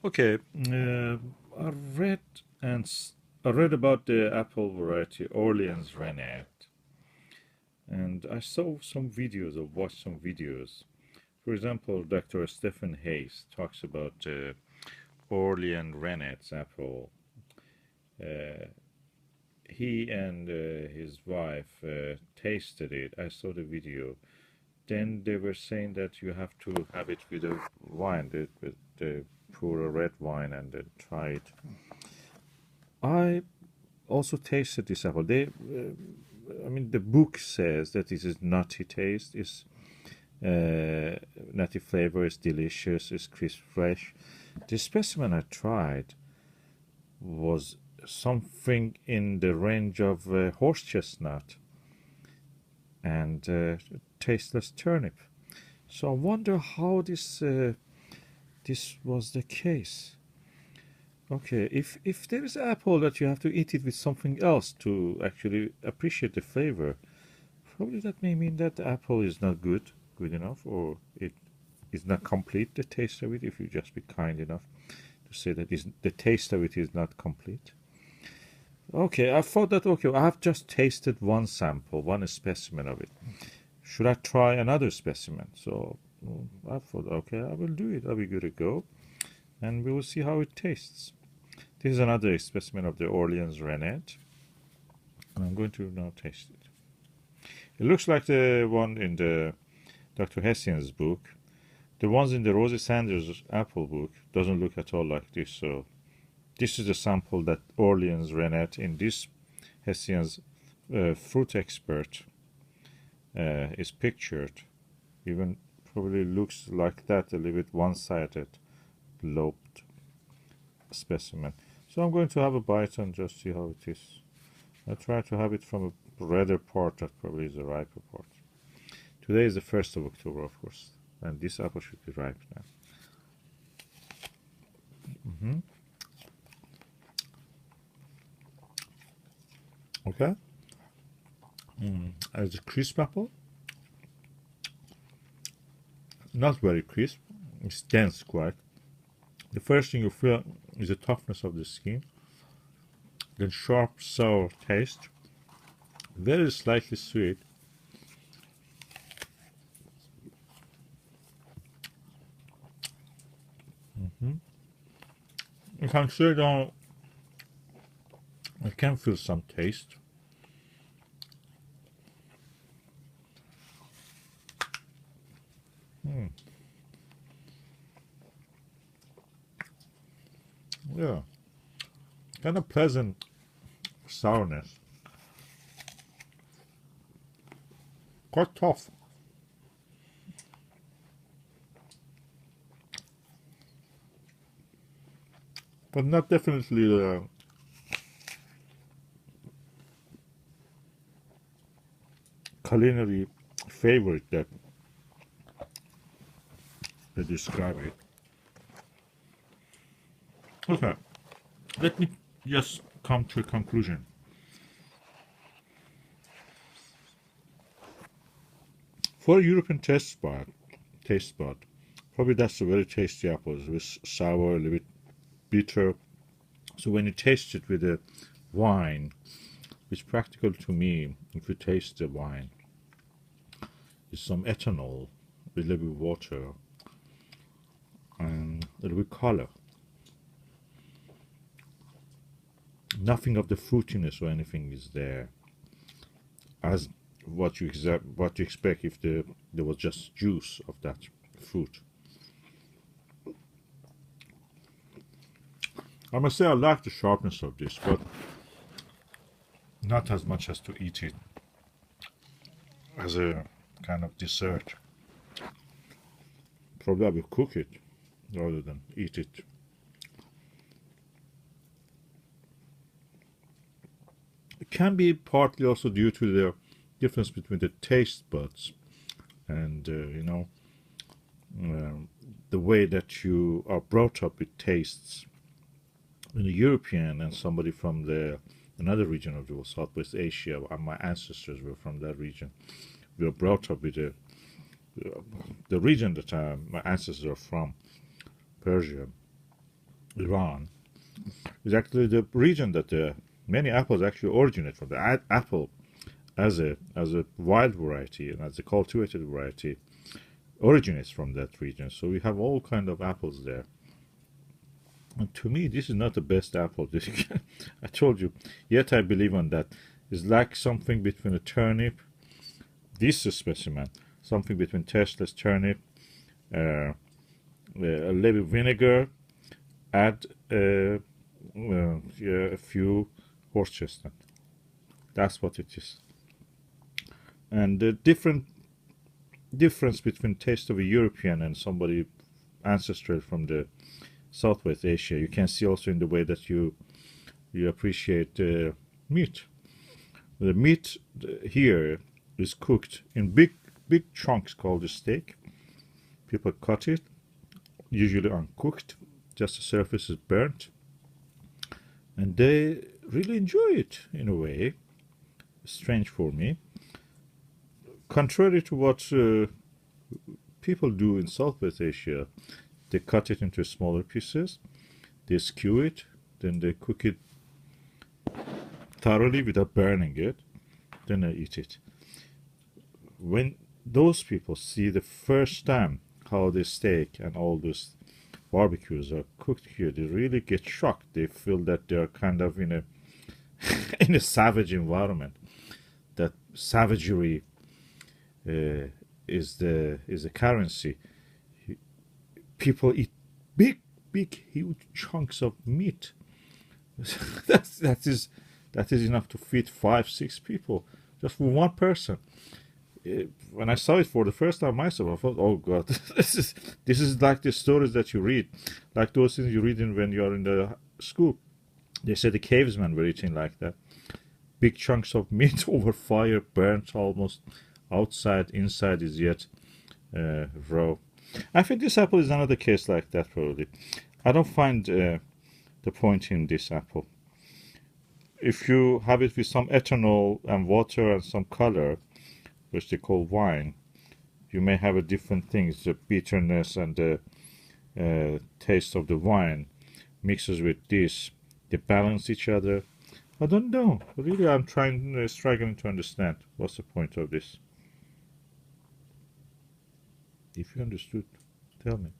Okay, I read and I read about the apple variety Orleans Reinette, and I saw some videos or watched some videos. For example, Dr. Stephen Hayes talks about Orlean Reinette's apple. Uh, he and his wife tasted it. I saw the video. Then they were saying that you have to have it with a wine, with the pour a red wine and then try it. I also tasted this apple. I mean, the book says that this is nutty taste, is nutty flavor, is delicious, is crisp, fresh. The specimen I tried was something in the range of horse chestnut and tasteless turnip. So I wonder how this was the case. Okay, if there is apple that you have to eat it with something else to actually appreciate the flavor, probably that may mean that the apple is not good enough, or it is not complete, the taste of it, if you just be kind enough to say that the taste of it is not complete. Okay, I thought that, okay, I have just tasted one sample, one specimen of it. Should I try another specimen? So I thought, okay, I will do it. I will give it a go, and we will see how it tastes. This is another specimen of the Orleans Reinette, and I'm going to now taste it. It looks like the one in the Dr. Hessian's book. The ones in the Rosie Sanders Apple book doesn't look at all like this. So this is the sample that Orleans Reinette in this Hessian's fruit expert is pictured. Even probably looks like that, a little bit one-sided, lobed specimen. So I'm going to have a bite and just see how it is. I try to have it from a redder part that probably is a riper part. Today is the 1st of October, of course, and this apple should be ripe now. Okay. As a crisp apple, not very crisp, it's dense quite. The first thing you feel is the toughness of the skin, then sharp sour taste, very slightly sweet. You can say that I can feel some taste. Yeah, kind of pleasant sourness, quite tough, but not definitely the culinary favorite that they describe it. Okay, let me just come to a conclusion. For a European taste spot, probably that's a very tasty apple. It's sour, a little bit bitter. So when you taste it with a wine, it's practical to me. If you taste the wine, it's some ethanol with a little bit of water and a little bit color. Nothing of the fruitiness or anything is there, as what you expect if there was just juice of that fruit. I must say I like the sharpness of this, but not as much as to eat it as a kind of dessert. Probably I will cook it rather than eat it. It can be partly also due to the difference between the taste buds and the way that you are brought up with tastes. In a European and somebody from another region of the world, Southwest Asia, my ancestors were from that region. We were brought up with the region that my ancestors are from, Persia. Iran, is actually the region that many apples actually originate from. The apple as a wild variety and as a cultivated variety originates from that region. So we have all kind of apples there. And to me, this is not the best apple. I told you, yet I believe on that. It's like something between a turnip, this specimen, something between tasteless turnip, a little vinegar, add a few horse chestnut. That's what it is. And the difference between taste of a European and somebody ancestral from the Southwest Asia, you can see also in the way that you appreciate meat. The meat here is cooked in big chunks called a steak. People cut it, usually uncooked, just the surface is burnt, and they really enjoy it in a way. Strange for me. Contrary to what people do in Southwest Asia, they cut it into smaller pieces, they skew it, then they cook it thoroughly without burning it, then they eat it. When those people see the first time how the steak and all those barbecues are cooked here, they really get shocked. They feel that they are kind of in a in a savage environment. That savagery is the currency. People eat big, huge chunks of meat. that is enough to feed 5-6 people, just for one person. When I saw it for the first time myself, I thought, "Oh God, this is like the stories that you read, like those things you read when you are in the school." They said the cavemen were eating like that, big chunks of meat over fire, burnt almost outside, inside is yet raw. I think this apple is another case like that, probably. I don't find the point in this apple. If you have it with some ethanol and water and some color, which they call wine, you may have a different things. The bitterness and the taste of the wine mixes with this. They balance each other. I don't know. Really, I'm struggling to understand what's the point of this. If you understood, tell me.